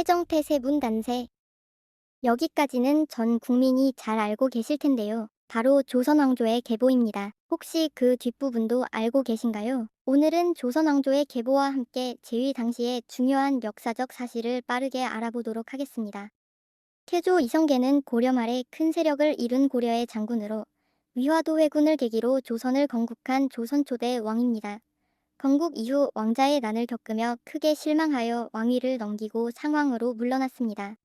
태정태세 문단세. 여기까지는 전 국민이 잘 알고 계실 텐데요. 바로 조선왕조의 계보입니다. 혹시 그 뒷부분도 알고 계신가요? 오늘은 조선왕조의 계보와 함께 제위 당시의 중요한 역사적 사실을 빠르게 알아보도록 하겠습니다. 태조 이성계는 고려 말에 큰 세력을 이룬 고려의 장군으로 위화도 회군을 계기로 조선을 건국한 조선 초대 왕입니다. 건국 이후 왕자의 난을 겪으며 크게 실망하여 왕위를 넘기고 상왕으로 물러났습니다.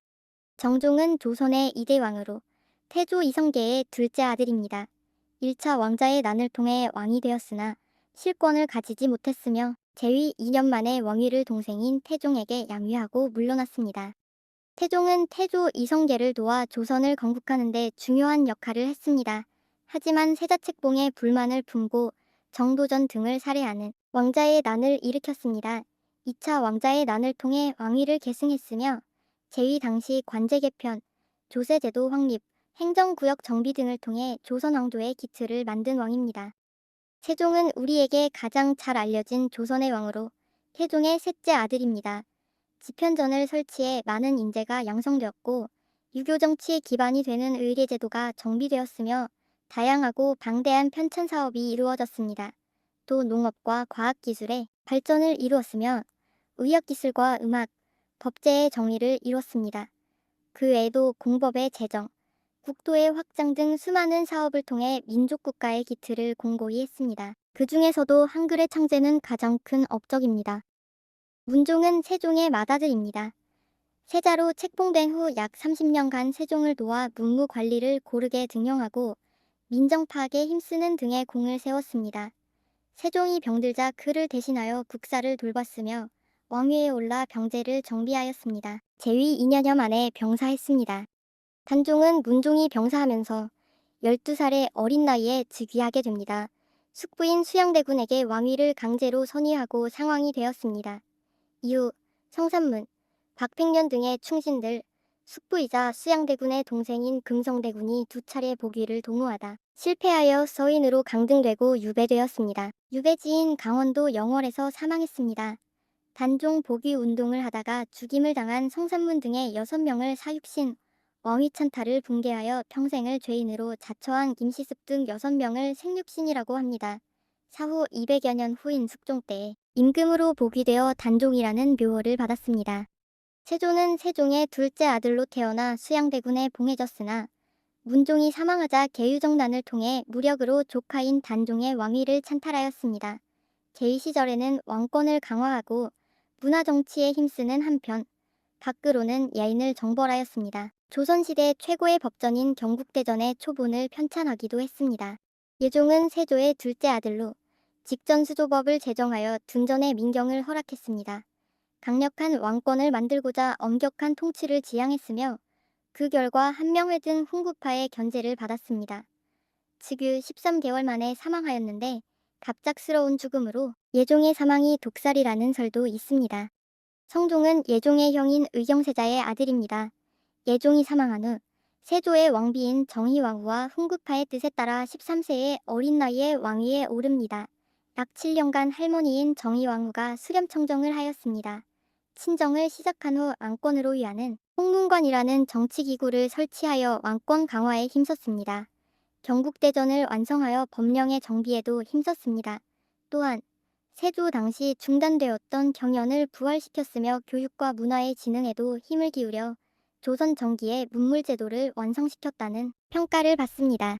정종은 조선의 2대 왕으로 태조 이성계의 둘째 아들입니다. 1차 왕자의 난을 통해 왕이 되었으나 실권을 가지지 못했으며 재위 2년 만에 왕위를 동생인 태종에게 양위하고 물러났습니다. 태종은 태조 이성계를 도와 조선을 건국하는 데 중요한 역할을 했습니다. 하지만 세자책봉에 불만을 품고 정도전 등을 살해하는 왕자의 난을 일으켰습니다. 2차 왕자의 난을 통해 왕위를 계승했으며 재위 당시 관제 개편, 조세제도 확립, 행정구역 정비 등을 통해 조선 왕조의 기틀을 만든 왕입니다. 세종은 우리에게 가장 잘 알려진 조선의 왕으로 태종의 셋째 아들입니다. 집현전을 설치해 많은 인재가 양성되었고 유교 정치의 기반이 되는 의례제도가 정비되었으며 다양하고 방대한 편찬 사업이 이루어졌습니다. 또 농업과 과학기술의 발전을 이루었으며 의학기술과 음악, 법제의 정의를 이뤘습니다. 그 외에도 공법의 제정, 국토의 확장 등 수많은 사업을 통해 민족국가의 기틀을 공고히 했습니다. 그 중에서도 한글의 창제는 가장 큰 업적입니다. 문종은 세종의 맏아들입니다. 세자로 책봉된 후 약 30년간 세종을 도와 문무 관리를 고르게 등용하고 민정 파악에 힘쓰는 등의 공을 세웠습니다. 세종이 병들자 그를 대신하여 국사를 돌봤으며 왕위에 올라 병제를 정비하였습니다. 재위 2년여 만에 병사했습니다. 단종은 문종이 병사하면서 12살의 어린 나이에 즉위하게 됩니다. 숙부인 수양대군에게 왕위를 강제로 선위하고 상왕이 되었습니다. 이후 성산문, 박팽년 등의 충신들, 숙부이자 수양대군의 동생인 금성대군이 두 차례 복위를 도모하다 실패하여 서인으로 강등되고 유배되었습니다. 유배지인 강원도 영월에서 사망했습니다. 단종 복위 운동을 하다가 죽임을 당한 성산문 등의 6명을 사육신, 왕위찬탈을 붕괴하여 평생을 죄인으로 자처한 김시습 등 6명을 생육신이라고 합니다. 사후 200여 년 후인 숙종 때에 임금으로 복위되어 단종이라는 묘호를 받았습니다. 세조는 세종의 둘째 아들로 태어나 수양대군에 봉해졌으나 문종이 사망하자 계유정난을 통해 무력으로 조카인 단종의 왕위를 찬탈하였습니다. 제위 시절에는 왕권을 강화하고 문화정치에 힘쓰는 한편 밖으로는 야인을 정벌하였습니다. 조선시대 최고의 법전인 경국대전의 초본을 편찬하기도 했습니다. 예종은 세조의 둘째 아들로 직전수조법을 제정하여 둔전의 민경을 허락했습니다. 강력한 왕권을 만들고자 엄격한 통치를 지향했으며 그 결과 한명회 등 훈구파의 견제를 받았습니다. 즉위 13개월 만에 사망하였는데 갑작스러운 죽음으로 예종의 사망이 독살이라는 설도 있습니다. 성종은 예종의 형인 의경세자의 아들입니다. 예종이 사망한 후 세조의 왕비인 정희왕후와 훈구파의 뜻에 따라 13세의 어린 나이에 왕위에 오릅니다. 약 7년간 할머니인 정희왕후가 수렴청정을 하였습니다. 친정을 시작한 후 왕권으로 위하는 홍문관이라는 정치기구를 설치하여 왕권 강화에 힘썼습니다. 경국대전을 완성하여 법령의 정비에도 힘썼습니다. 또한 세조 당시 중단되었던 경연을 부활시켰으며 교육과 문화의 진흥에도 힘을 기울여 조선 정기의 문물제도를 완성시켰다는 평가를 받습니다.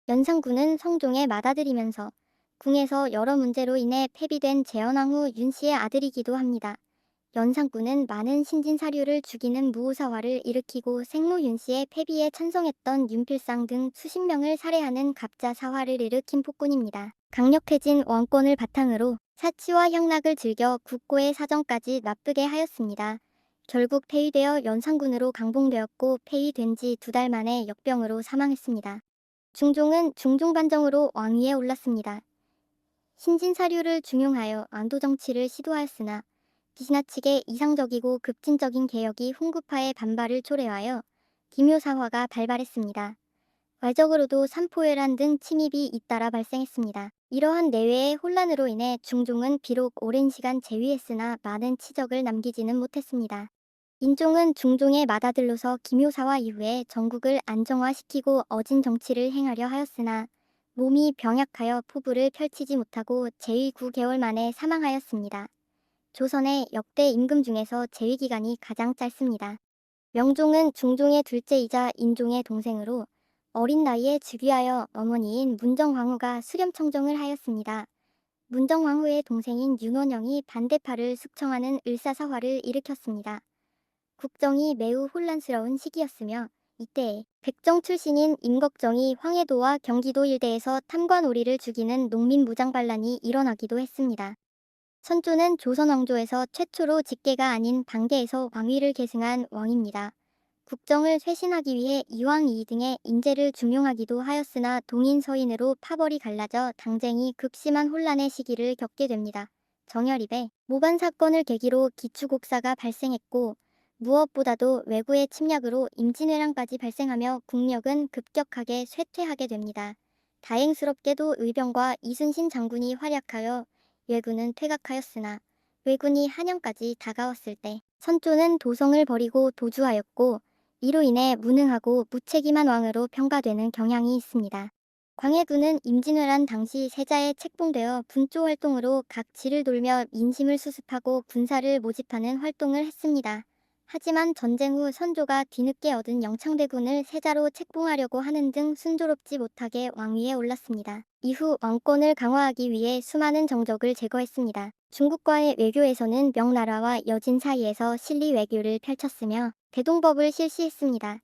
연산군은 성종의 맏아들이면서 궁에서 여러 문제로 인해 폐비된 재현왕 후 윤씨의 아들이기도 합니다. 연산군은 많은 신진사류를 죽이는 무오사화를 일으키고 생모 윤씨의 폐비에 찬성했던 윤필상 등 수십 명을 살해하는 갑자사화를 일으킨 폭군입니다. 강력해진 왕권을 바탕으로 사치와 향락을 즐겨 국고의 사정까지 나쁘게 하였습니다. 결국 폐위되어 연산군으로 강봉되었고 폐위된 지 2달 만에 역병으로 사망했습니다. 중종은 중종반정으로 왕위에 올랐습니다. 신진사류를 중용하여 안도정치를 시도하였으나 지나치게 이상적이고 급진적인 개혁이 훈구파의 반발을 초래하여 기묘사화가 발발했습니다. 외적으로도 삼포회란 등 침입이 잇따라 발생했습니다. 이러한 내외의 혼란으로 인해 중종은 비록 오랜 시간 재위했으나 많은 치적을 남기지는 못했습니다. 인종은 중종의 맏아들로서 기묘사화 이후에 전국을 안정화시키고 어진 정치를 행하려 하였으나 몸이 병약하여 포부를 펼치지 못하고 재위 9개월 만에 사망하였습니다. 조선의 역대 임금 중에서 재위 기간이 가장 짧습니다. 명종은 중종의 둘째이자 인종의 동생으로 어린 나이에 즉위하여 어머니인 문정왕후가 수렴청정을 하였습니다. 문정왕후의 동생인 윤원영이 반대파를 숙청하는 을사사화를 일으켰습니다. 국정이 매우 혼란스러운 시기였으며 이때에 백정 출신인 임꺽정이 황해도와 경기도 일대에서 탐관오리를 죽이는 농민 무장반란이 일어나기도 했습니다. 선조는 조선 왕조에서 최초로 직계가 아닌 반계에서 왕위를 계승한 왕입니다. 국정을 쇄신하기 위해 이왕 이 등의 인재를 중용하기도 하였으나 동인 서인으로 파벌이 갈라져 당쟁이 극심한 혼란의 시기를 겪게 됩니다. 정열입의 모반 사건을 계기로 기축옥사가 발생했고 무엇보다도 외구의 침략으로 임진왜란까지 발생하며 국력은 급격하게 쇠퇴하게 됩니다. 다행스럽게도 의병과 이순신 장군이 활약하여 왜군은 퇴각하였으나 왜군이 한양까지 다가왔을 때 선조는 도성을 버리고 도주하였고 이로 인해 무능하고 무책임한 왕으로 평가되는 경향이 있습니다. 광해군은 임진왜란 당시 세자에 책봉되어 분조 활동으로 각 지를 돌며 민심을 수습하고 군사를 모집하는 활동을 했습니다. 하지만 전쟁 후 선조가 뒤늦게 얻은 영창대군을 세자로 책봉하려고 하는 등 순조롭지 못하게 왕위에 올랐습니다. 이후 왕권을 강화하기 위해 수많은 정적을 제거했습니다. 중국과의 외교에서는 명나라와 여진 사이에서 실리 외교를 펼쳤으며 대동법을 실시했습니다.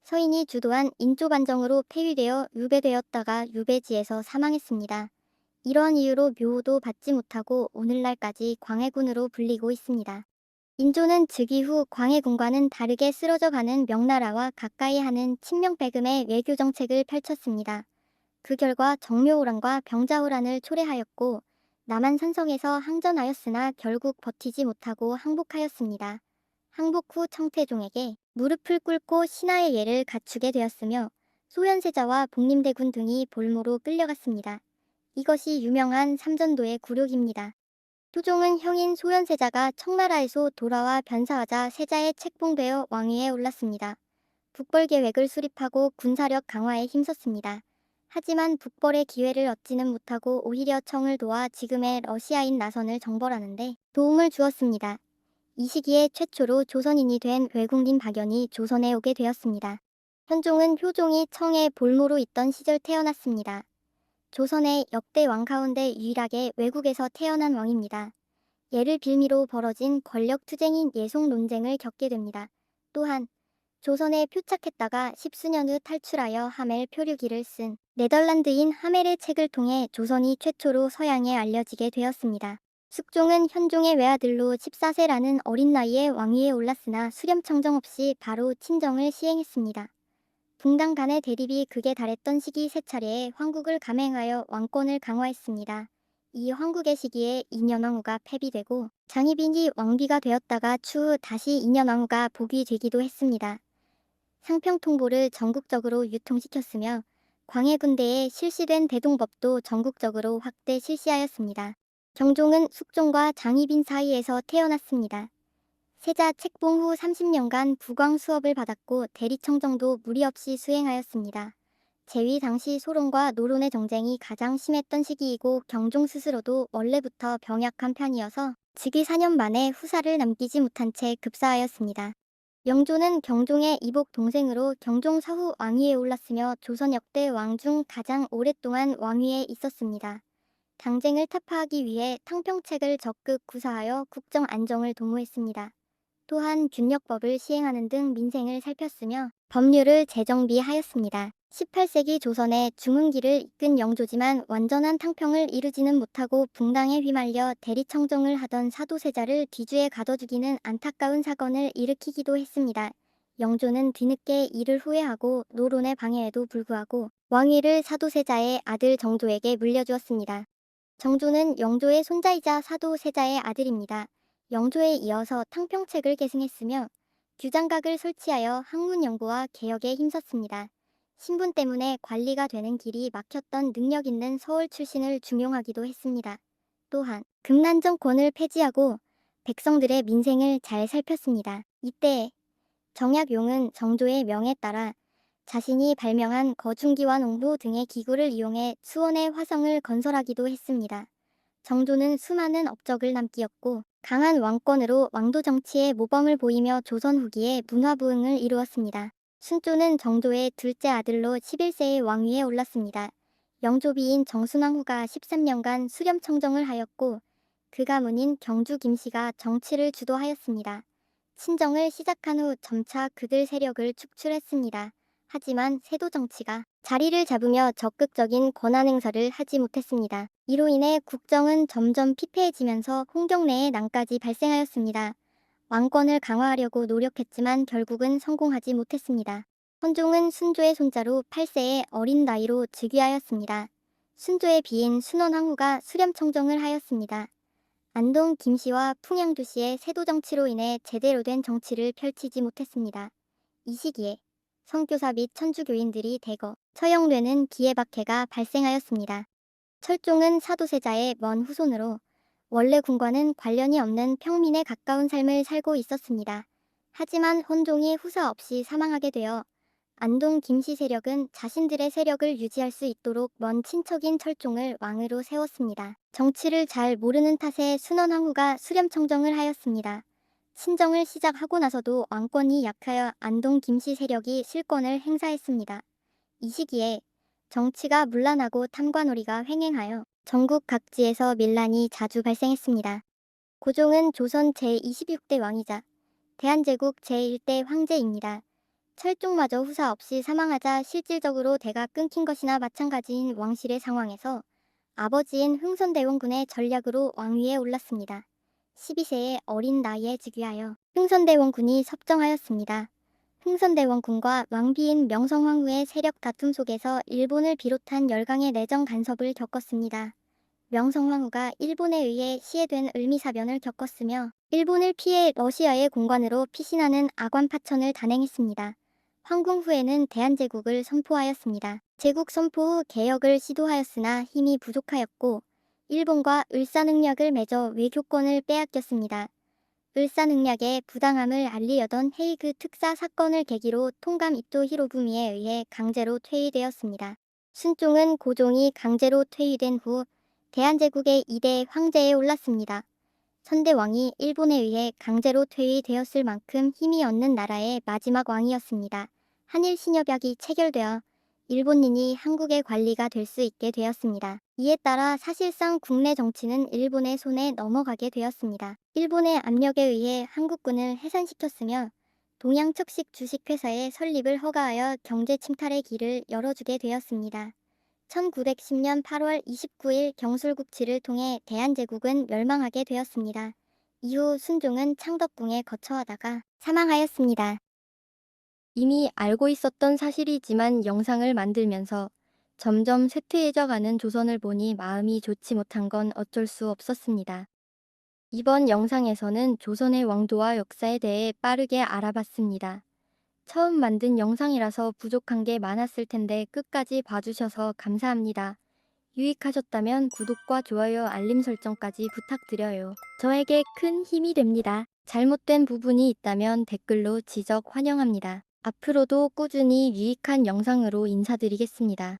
서인이 주도한 인조반정으로 폐위되어 유배되었다가 유배지에서 사망했습니다. 이러한 이유로 묘호도 받지 못하고 오늘날까지 광해군으로 불리고 있습니다. 인조는 즉위 후 광해군과는 다르게 쓰러져가는 명나라와 가까이 하는 친명배금의 외교 정책을 펼쳤습니다. 그 결과 정묘호란과 병자호란을 초래하였고 남한 산성에서 항전하였으나 결국 버티지 못하고 항복하였습니다. 항복 후 청태종에게 무릎을 꿇고 신하의 예를 갖추게 되었으며 소현세자와 복림대군 등이 볼모로 끌려갔습니다. 이것이 유명한 삼전도의 굴욕입니다. 토종은 형인 소현세자가 청나라에서 돌아와 변사하자 세자에 책봉되어 왕위에 올랐습니다. 북벌 계획을 수립하고 군사력 강화에 힘썼습니다. 하지만 북벌의 기회를 얻지는 못하고 오히려 청을 도와 지금의 러시아인 나선을 정벌하는데 도움을 주었습니다. 이 시기에 최초로 조선인이 된 외국인 박연이 조선에 오게 되었습니다. 현종은 효종이 청에 볼모로 있던 시절 태어났습니다. 조선의 역대 왕 가운데 유일하게 외국에서 태어난 왕입니다. 예를 빌미로 벌어진 권력 투쟁인 예송 논쟁을 겪게 됩니다. 또한 조선에 표착했다가 십수년 후 탈출하여 하멜 표류기를 쓴 네덜란드인 하멜의 책을 통해 조선이 최초로 서양에 알려지게 되었습니다. 숙종은 현종의 외아들로 14세라는 어린 나이에 왕위에 올랐으나 수렴청정 없이 바로 친정을 시행했습니다. 붕당 간의 대립이 극에 달했던 시기 세 차례에 황국을 감행하여 왕권을 강화했습니다. 이 황국의 시기에 인현왕후가 폐비되고 장희빈이 왕비가 되었다가 추후 다시 인현왕후가 복위 되기도 했습니다. 상평통보를 전국적으로 유통시켰으며 광해군대에 실시된 대동법도 전국적으로 확대 실시하였습니다. 경종은 숙종과 장희빈 사이에서 태어났습니다. 세자 책봉 후 30년간 부광 수업을 받았고 대리청정도 무리 없이 수행하였습니다. 재위 당시 소론과 노론의 정쟁이 가장 심했던 시기이고 경종 스스로도 원래부터 병약한 편이어서 즉위 4년 만에 후사를 남기지 못한 채 급사하였습니다. 영조는 경종의 이복 동생으로 경종 사후 왕위에 올랐으며 조선 역대 왕 중 가장 오랫동안 왕위에 있었습니다. 당쟁을 타파하기 위해 탕평책을 적극 구사하여 국정 안정을 도모했습니다. 또한 균역법을 시행하는 등 민생을 살폈으며 법률을 재정비하였습니다. 18세기 조선의 중흥기를 이끈 영조지만 완전한 탕평을 이루지는 못하고 붕당에 휘말려 대리청정을 하던 사도세자를 뒤주에 가둬두기는 안타까운 사건을 일으키기도 했습니다. 영조는 뒤늦게 이를 후회하고 노론의 방해에도 불구하고 왕위를 사도세자의 아들 정조에게 물려주었습니다. 정조는 영조의 손자이자 사도세자의 아들입니다. 영조에 이어서 탕평책을 계승했으며 규장각을 설치하여 학문 연구와 개혁에 힘썼습니다. 신분 때문에 관리가 되는 길이 막혔던 능력 있는 서울 출신을 중용하기도 했습니다. 또한 금난 정권을 폐지하고 백성들의 민생을 잘 살폈습니다. 이때 정약용은 정조의 명에 따라 자신이 발명한 거중기와 농도 등의 기구를 이용해 수원에 화성을 건설하기도 했습니다. 정조는 수많은 업적을 남기었고 강한 왕권으로 왕도 정치에 모범을 보이며 조선 후기에 문화부흥을 이루었습니다. 순조는 정조의 둘째 아들로 11세의 왕위에 올랐습니다. 영조비인 정순왕 후가 13년간 수렴청정을 하였고 그 가문인 경주 김씨가 정치를 주도하였습니다. 친정을 시작한 후 점차 그들 세력을 축출했습니다. 하지만 세도 정치가 자리를 잡으며 적극적인 권한 행사를 하지 못했습니다. 이로 인해 국정은 점점 피폐해지면서 홍경래의 난까지 발생하였습니다. 왕권을 강화하려고 노력했지만 결국은 성공하지 못했습니다. 헌종은 순조의 손자로 8세의 어린 나이로 즉위하였습니다. 순조의 비인 순원황후가 수렴청정을 하였습니다. 안동 김씨와 풍양주씨의 세도 정치로 인해 제대로 된 정치를 펼치지 못했습니다. 이 시기에 선교사 및 천주교인들이 대거 처형되는 기해박해가 발생하였습니다. 철종은 사도세자의 먼 후손으로 원래 군과는 관련이 없는 평민에 가까운 삶을 살고 있었습니다. 하지만 헌종이 후사 없이 사망하게 되어 안동 김씨 세력은 자신들의 세력을 유지할 수 있도록 먼 친척인 철종을 왕으로 세웠습니다. 정치를 잘 모르는 탓에 순원황후가 수렴청정을 하였습니다. 친정을 시작하고 나서도 왕권이 약하여 안동 김씨 세력이 실권을 행사했습니다. 이 시기에 정치가 문란하고 탐관오리가 횡행하여 전국 각지에서 밀란이 자주 발생했습니다. 고종은 조선 제26대 왕이자 대한제국 제1대 황제입니다. 철종마저 후사 없이 사망하자 실질적으로 대가 끊긴 것이나 마찬가지인 왕실의 상황에서 아버지인 흥선대원군의 전략으로 왕위에 올랐습니다. 12세의 어린 나이에 즉위하여 흥선대원군이 섭정하였습니다. 흥선대원군과 왕비인 명성황후의 세력 다툼 속에서 일본을 비롯한 열강의 내정 간섭을 겪었습니다. 명성황후가 일본에 의해 시해된 을미사변을 겪었으며 일본을 피해 러시아의 공관으로 피신하는 아관파천을 단행했습니다. 황궁 후에는 대한제국을 선포하였습니다. 제국 선포 후 개혁을 시도하였으나 힘이 부족하였고 일본과 을사능력을 맺어 외교권을 빼앗겼습니다. 을사능력의 부당함을 알리려던 헤이그 특사 사건을 계기로 통감 이토 히로부미에 의해 강제로 퇴위되었습니다. 순종은 고종이 강제로 퇴위된 후 대한제국의 2대 황제에 올랐습니다. 선대왕이 일본에 의해 강제로 퇴위되었을 만큼 힘이 없는 나라의 마지막 왕이었습니다. 한일 신협약이 체결되어 일본인이 한국의 관리가 될 수 있게 되었습니다. 이에 따라 사실상 국내 정치는 일본의 손에 넘어가게 되었습니다. 일본의 압력에 의해 한국군을 해산시켰으며 동양척식 주식회사의 설립을 허가하여 경제 침탈의 길을 열어주게 되었습니다. 1910년 8월 29일 경술국치를 통해 대한제국은 멸망하게 되었습니다. 이후 순종은 창덕궁에 거처하다가 사망하였습니다. 이미 알고 있었던 사실이지만 영상을 만들면서 점점 쇠퇴해져가는 조선을 보니 마음이 좋지 못한 건 어쩔 수 없었습니다. 이번 영상에서는 조선의 왕도와 역사에 대해 빠르게 알아봤습니다. 처음 만든 영상이라서 부족한 게 많았을 텐데 끝까지 봐주셔서 감사합니다. 유익하셨다면 구독과 좋아요 알림 설정까지 부탁드려요. 저에게 큰 힘이 됩니다. 잘못된 부분이 있다면 댓글로 지적 환영합니다. 앞으로도 꾸준히 유익한 영상으로 인사드리겠습니다.